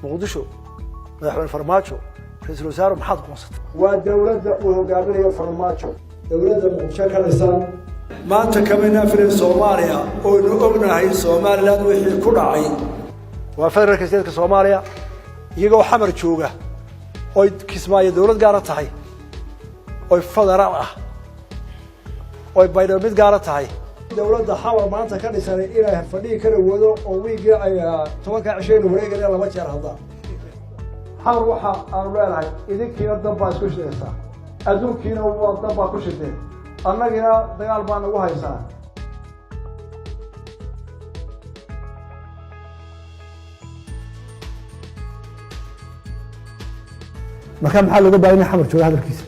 muqdisho madaxweyne farmaajo ra'iisul wasaare maxaad qoonsatay waa dawladda uu hogaaminayo farmaajo dawladda muqdisho ka dhisan maanta kamina firin Soomaaliya oo inuu ognahay Soomaaliland wixii ku dhacay waa federaalka steedka Soomaaliya iyagoo xamar jooga oo kismaayo dawlad gaar ah tahay oo federaal ah oo baydo mid gaar ah tahay dawladda xawar maanta ka dhisan inay fadhiga kala wado oo wiiga ay 10 cisho wareegaya laba jeer hadda xawar waxa aan leeyahay idinkiina dab isku shaqeysaa adduunkiina waa dab ku shaqeeyay annagina dagaal baan ugu haysaa marka maxaa looga baahan yahay xamar jooga hadalkiisa